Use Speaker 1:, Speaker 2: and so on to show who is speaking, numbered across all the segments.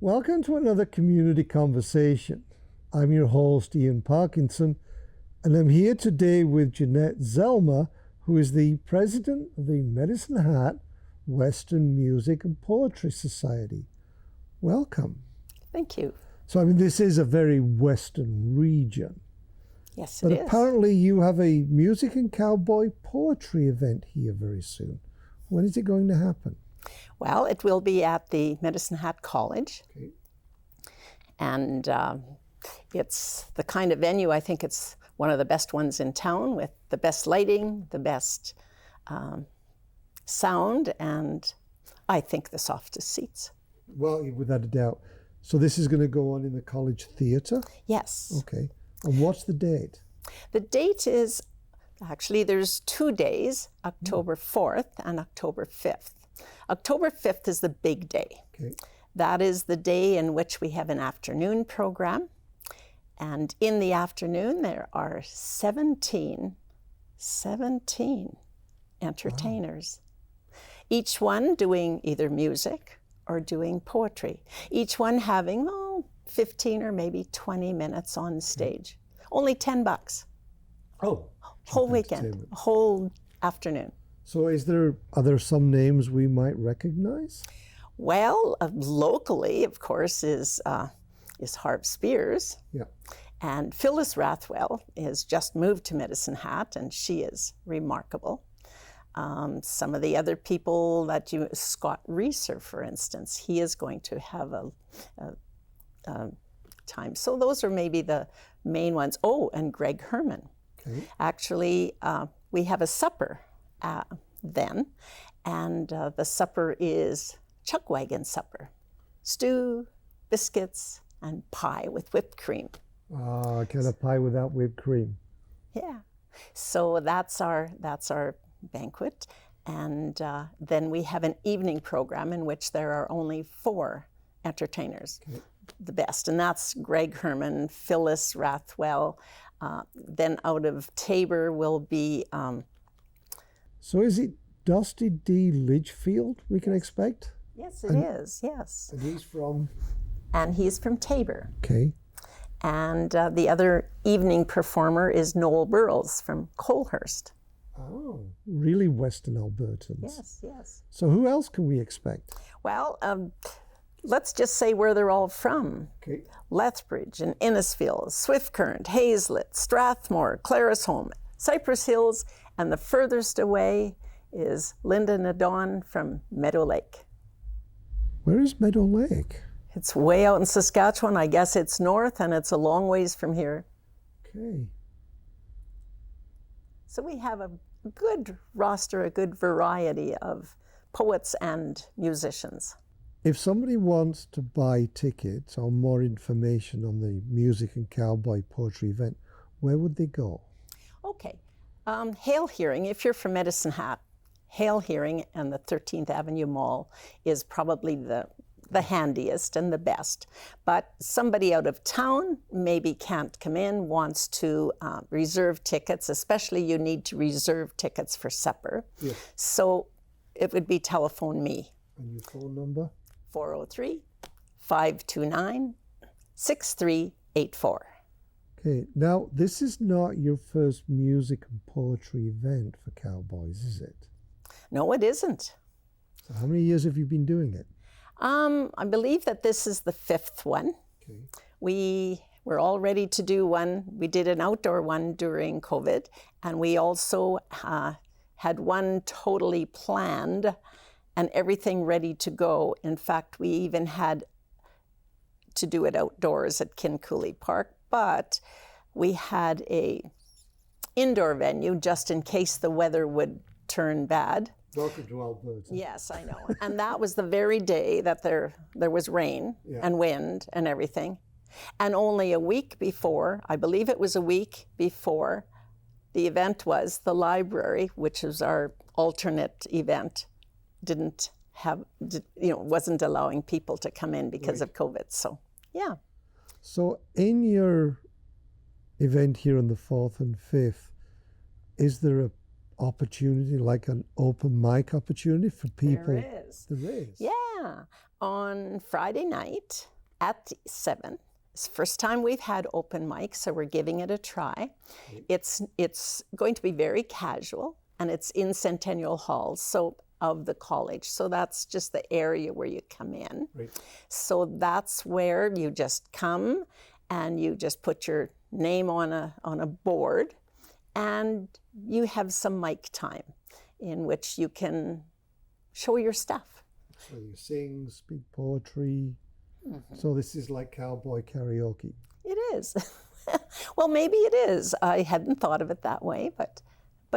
Speaker 1: Welcome to another community conversation. I'm your host, Ian Parkinson, and I'm here today with Jeanette Zelma, who is the president of the Medicine Hat Western Music and Poetry Society. Welcome.
Speaker 2: Thank you.
Speaker 1: So, this is a very Western region.
Speaker 2: Yes, it is.
Speaker 1: But apparently you have a music and cowboy poetry event here very soon. When is it going to happen?
Speaker 2: Well, it will be at the Medicine Hat College.
Speaker 1: Okay.
Speaker 2: And it's the kind of venue, I think it's one of the best ones in town, with the best lighting, the best sound, and I think the softest seats.
Speaker 1: Well, without a doubt. So this is going to go on in the college theatre?
Speaker 2: Yes.
Speaker 1: Okay. And what's the date?
Speaker 2: The date is, actually there's 2 days, October 4th and October 5th. October 5th is the big day.
Speaker 1: Okay.
Speaker 2: That is the day in which we have an afternoon program. And in the afternoon, there are 17 entertainers. Wow. Each one doing either music or doing poetry. Each one having 15 or maybe 20 minutes on stage. Only $10.
Speaker 1: Oh.
Speaker 2: Whole weekend, whole afternoon.
Speaker 1: So are there some names we might recognize?
Speaker 2: Well, locally, of course, is Harp Spears.
Speaker 1: Yeah.
Speaker 2: And Phyllis Rathwell has just moved to Medicine Hat, and she is remarkable. Some of the other people Scott Reeser, for instance, he is going to have a time. So those are maybe the main ones. Oh, and Greg Herman. Okay. Actually, we have a supper then, and the supper is chuck wagon supper. Stew, biscuits, and pie with whipped cream.
Speaker 1: Ah, kind of pie without whipped cream.
Speaker 2: Yeah. So that's our banquet. And then we have an evening program in which there are only 4 entertainers, okay. The best. And that's Greg Herman, Phyllis Rathwell. Then out of Tabor will be...
Speaker 1: So is it Dusty D. Litchfield we can expect?
Speaker 2: Yes, it is, yes.
Speaker 1: And he's from?
Speaker 2: And he's from Tabor.
Speaker 1: Okay.
Speaker 2: And the other evening performer is Noel Burles from Colehurst.
Speaker 1: Oh, really Western Albertans.
Speaker 2: Yes, yes.
Speaker 1: So who else can we expect?
Speaker 2: Well, let's just say where they're all from.
Speaker 1: Okay.
Speaker 2: Lethbridge and Innisfield, Swiftcurrent, Hazlet, Strathmore, Clarisholm, Cypress Hills, and the furthest away is Linda Nadon from Meadow Lake.
Speaker 1: Where is Meadow Lake?
Speaker 2: It's way out in Saskatchewan. I guess it's north, and it's a long ways from here.
Speaker 1: Okay.
Speaker 2: So we have a good roster, a good variety of poets and musicians.
Speaker 1: If somebody wants to buy tickets or more information on the Music and Cowboy Poetry event, where would they go?
Speaker 2: Okay. Hale Hearing, if you're from Medicine Hat, Hale Hearing and the 13th Avenue Mall is probably the handiest and the best. But somebody out of town maybe can't come in, wants to reserve tickets, especially you need to reserve tickets for supper. Yes. So it would be telephone me.
Speaker 1: And your phone number?
Speaker 2: 403-529-6384.
Speaker 1: Okay, now this is not your first music and poetry event for Cowboys, is it?
Speaker 2: No, it isn't.
Speaker 1: So how many years have you been doing it?
Speaker 2: I believe that this is the 5th one.
Speaker 1: Okay.
Speaker 2: We were all ready to do one. We did an outdoor one during COVID, and we also had one totally planned and everything ready to go. In fact, we even had to do it outdoors at Kincooley Park, but we had a indoor venue just in case the weather would turn bad.
Speaker 1: Welcome to Alberta.
Speaker 2: Yes, I know. And that was the very day that there was rain and wind and everything. And only a week before, I believe it was a week before the event was, the library, which is our alternate event, wasn't allowing people to come in because of COVID. So, yeah.
Speaker 1: So in your event here on the 4th and 5th, is there a opportunity, like an open mic opportunity for people?
Speaker 2: There is.
Speaker 1: There is?
Speaker 2: Yeah. On Friday night, at 7. It's the first time we've had open mic, so we're giving it a try. It's going to be very casual, and it's in Centennial Hall of the college. So that's just the area where you come in.
Speaker 1: Right.
Speaker 2: So that's where you just come and you just put your name on a board, and you have some mic time in which you can show your stuff.
Speaker 1: So you sing, speak poetry. So this is like cowboy karaoke.
Speaker 2: It is. Well, maybe it is. I hadn't thought of it that way, but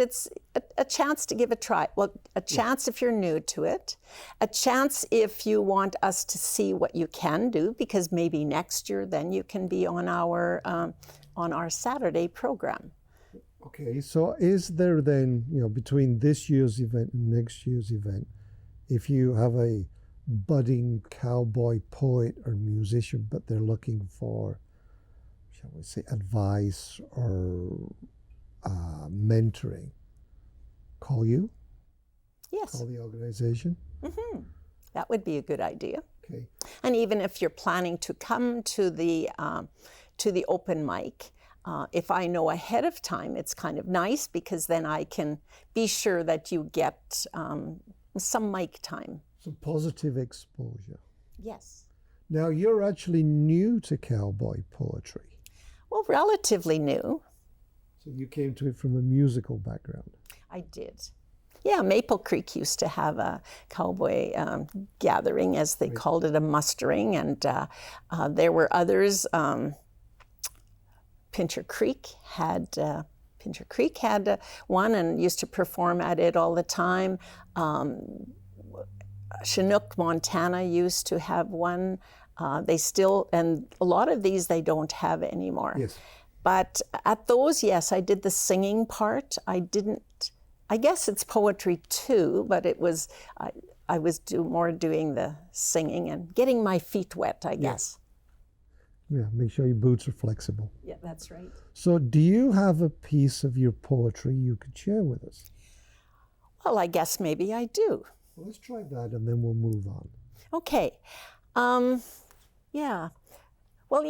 Speaker 2: it's a chance to give a try. Well, a chance if you're new to it, a chance if you want us to see what you can do, because maybe next year then you can be on our Saturday program.
Speaker 1: Okay, so is there then, between this year's event and next year's event, if you have a budding cowboy poet or musician, but they're looking for, shall we say, advice or mentoring, call you?
Speaker 2: Yes.
Speaker 1: Call the organization?
Speaker 2: That would be a good idea.
Speaker 1: Okay.
Speaker 2: And even if you're planning to come to the open mic, if I know ahead of time, it's kind of nice, because then I can be sure that you get some mic time.
Speaker 1: Some positive exposure.
Speaker 2: Yes.
Speaker 1: Now, you're actually new to cowboy poetry.
Speaker 2: Well, relatively new.
Speaker 1: So you came to it from a musical background.
Speaker 2: I did. Yeah, Maple Creek used to have a cowboy gathering, as they called it, a mustering, and there were others. Pincher Creek had one and used to perform at it all the time. Chinook, Montana used to have one. They still, and a lot of these they don't have anymore.
Speaker 1: Yes.
Speaker 2: But at those, yes, I did the singing part. I guess it's poetry too, but it was, I was more doing the singing and getting my feet wet, I guess.
Speaker 1: Yeah, make sure your boots are flexible.
Speaker 2: Yeah, that's right.
Speaker 1: So do you have a piece of your poetry you could share with us?
Speaker 2: Well, I guess maybe I do.
Speaker 1: Well, let's try that and then we'll move on.
Speaker 2: Okay. Yeah. Well,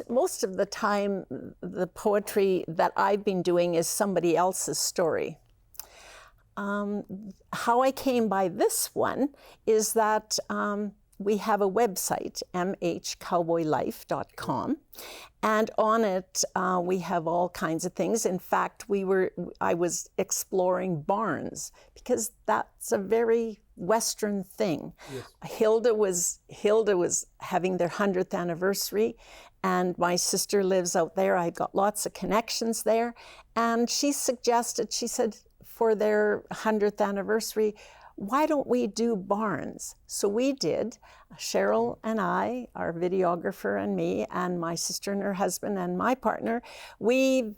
Speaker 2: most of the time, the poetry that I've been doing is somebody else's story. How I came by this one is that we have a website, mhcowboylife.com, and on it we have all kinds of things. In fact, I was exploring barns, because that's a very Western thing. Yes. Hilda was having their 100th anniversary, and my sister lives out there. I got lots of connections there, and she said, for their 100th anniversary, why don't we do barns? So we did. Cheryl and I, our videographer and me, and my sister and her husband and my partner, we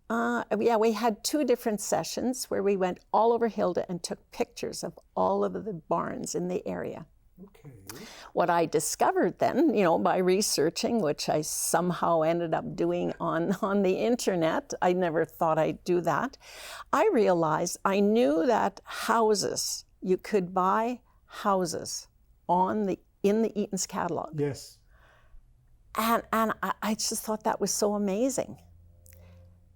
Speaker 2: had 2 different sessions where we went all over Hilda and took pictures of all of the barns in the area.
Speaker 1: Okay.
Speaker 2: What I discovered then, by researching, which I somehow ended up doing on the internet, I never thought I'd do that, I realized I knew that you could buy houses in the Eaton's catalog.
Speaker 1: Yes.
Speaker 2: And I just thought that was so amazing.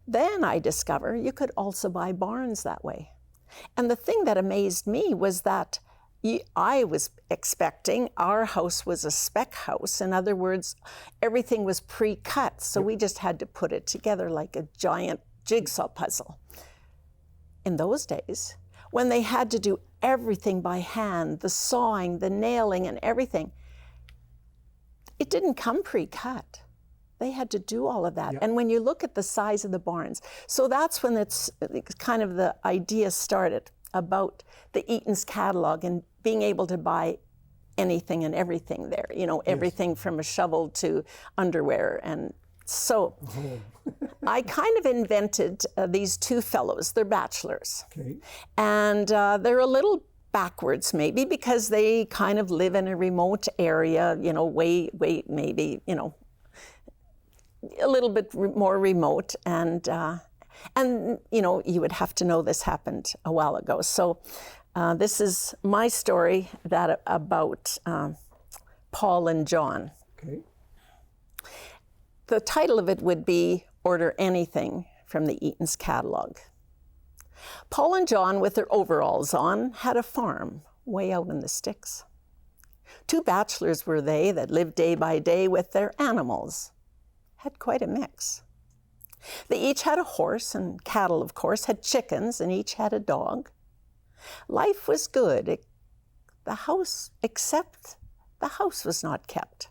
Speaker 2: Then I discovered you could also buy barns that way. And the thing that amazed me was that I was expecting our house was a spec house. In other words, everything was pre-cut, so we just had to put it together like a giant jigsaw puzzle. In those days, when they had to do everything by hand, the sawing, the nailing, and everything, it didn't come pre-cut. They had to do all of that. Yep. And when you look at the size of the barns, so that's when it's kind of the idea started about the Eaton's catalog and being able to buy anything and everything there, everything yes. from a shovel to underwear. And so I kind of invented these 2 fellows. They're bachelors. Okay. And they're a little backwards maybe, because they kind of live in a remote area, way maybe, a little bit more remote. And you would have to know this happened a while ago. So this is my story about Paul and John.
Speaker 1: Okay.
Speaker 2: The title of it would be Order Anything from the Eaton's Catalog. Paul and John, with their overalls on, had a farm way out in the sticks. 2 bachelors were they that lived day by day with their animals. Had quite a mix. They each had a horse, and cattle, of course, had chickens, and each had a dog. Life was good, except the house was not kept.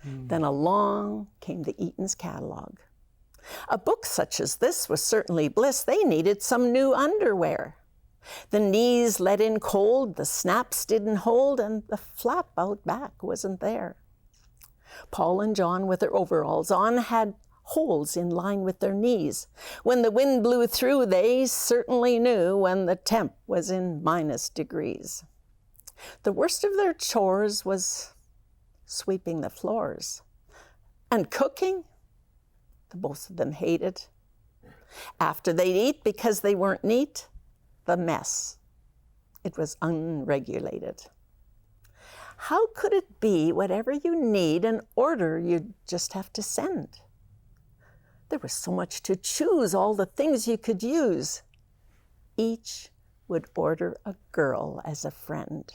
Speaker 2: Then along came the Eaton's Catalog. A book such as this was certainly bliss. They needed some new underwear. The knees let in cold, the snaps didn't hold, and the flap out back wasn't there. Paul and John, with their overalls on, had holes in line with their knees. When the wind blew through, they certainly knew when the temp was in -degrees. The worst of their chores was sweeping the floors. And cooking, the both of them hated. After they'd eat, because they weren't neat, the mess. It was unregulated. How could it be whatever you need an order you'd just have to send? There was so much to choose, all the things you could use. Each would order a girl as a friend.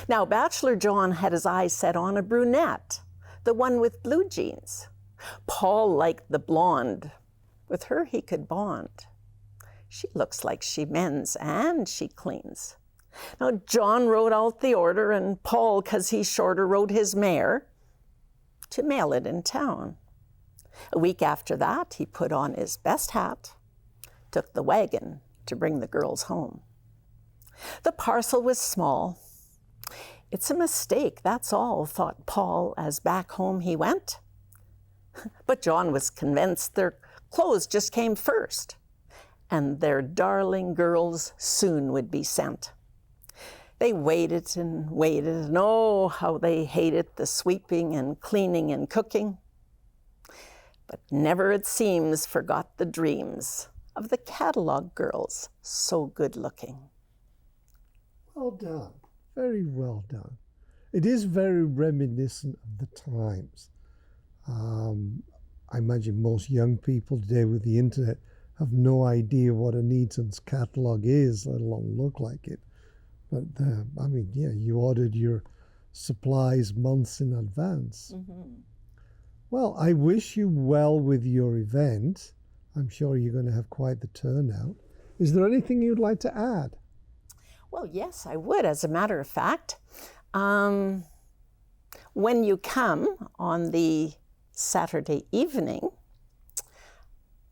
Speaker 2: Now, Bachelor John had his eyes set on a brunette, the one with blue jeans. Paul liked the blonde. With her he could bond. She looks like she mends and she cleans. Now, John wrote out the order, and Paul, 'cause he's shorter, wrote his mare to mail it in town. A week after that, he put on his best hat, took the wagon to bring the girls home. The parcel was small. It's a mistake, that's all, thought Paul, as back home he went. But John was convinced their clothes just came first, and their darling girls soon would be sent. They waited, and oh, how they hated the sweeping and cleaning and cooking. But never, it seems, forgot the dreams of the catalog girls, so good-looking.
Speaker 1: Well done. Very well done. It is very reminiscent of the times. I imagine most young people today with the internet have no idea what an Eaton's catalog is, let alone look like it. But I mean, yeah, you ordered your supplies months in advance. Mm-hmm. Well, I wish you well with your event. I'm sure you're going to have quite the turnout. Is there anything you'd like to add?
Speaker 2: Well, yes, I would, as a matter of fact. When you come on the Saturday evening,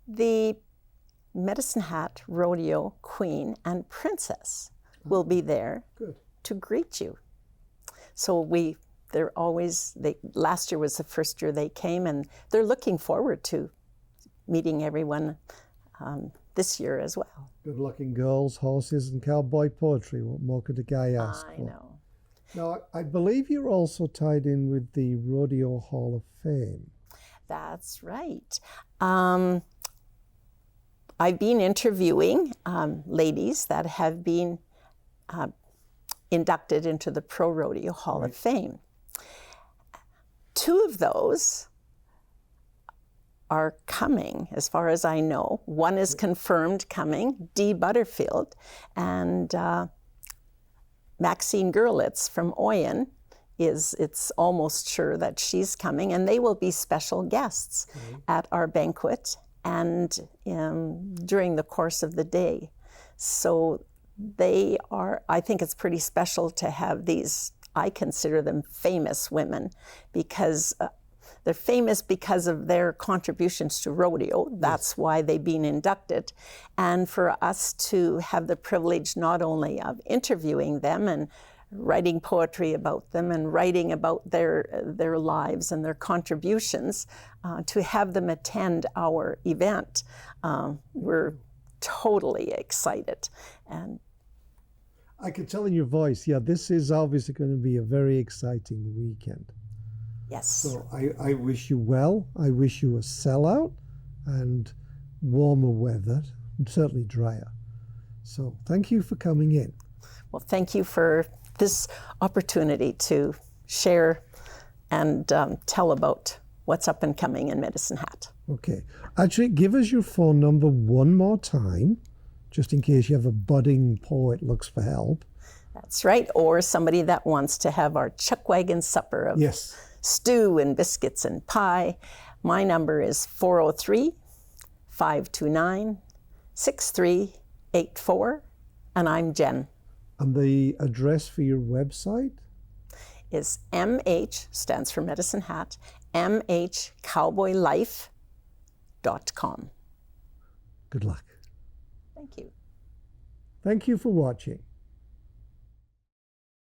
Speaker 2: the Medicine Hat Rodeo Queen and Princess will be there to greet you. So last year was the first year they came, and they're looking forward to meeting everyone this year as well.
Speaker 1: Good-looking girls, horses, and cowboy poetry. What more could a guy ask for?
Speaker 2: I know.
Speaker 1: Now, I believe you're also tied in with the Rodeo Hall of Fame.
Speaker 2: That's right. I've been interviewing ladies that have been inducted into the Pro Rodeo Hall of Fame. 2 of those are coming, as far as I know. One is confirmed coming, Dee Butterfield, and Maxine Gerlitz from Oyen it's almost sure that she's coming, and they will be special guests at our banquet and during the course of the day. So they are, I think it's pretty special to have these, I consider them famous women, because they're famous because of their contributions to rodeo. That's why they've been inducted. And for us to have the privilege not only of interviewing them and writing poetry about them and writing about their lives and their contributions, to have them attend our event, we're totally excited. And
Speaker 1: I can tell in your voice, yeah, this is obviously going to be a very exciting weekend.
Speaker 2: Yes.
Speaker 1: So I wish you well. I wish you a sellout and warmer weather, and certainly drier. So thank you for coming in.
Speaker 2: Well, thank you for this opportunity to share and tell about what's up and coming in Medicine Hat.
Speaker 1: Okay. Actually, give us your phone number one more time, just in case you have a budding poet looks for help.
Speaker 2: That's right. Or somebody that wants to have our chuck wagon supper of stew and biscuits and pie. My number is 403-529-6384, and I'm Jen.
Speaker 1: And the address for your website?
Speaker 2: Is MH, stands for Medicine Hat, mhcowboylife.com.
Speaker 1: Good luck.
Speaker 2: Thank you.
Speaker 1: Thank you for watching.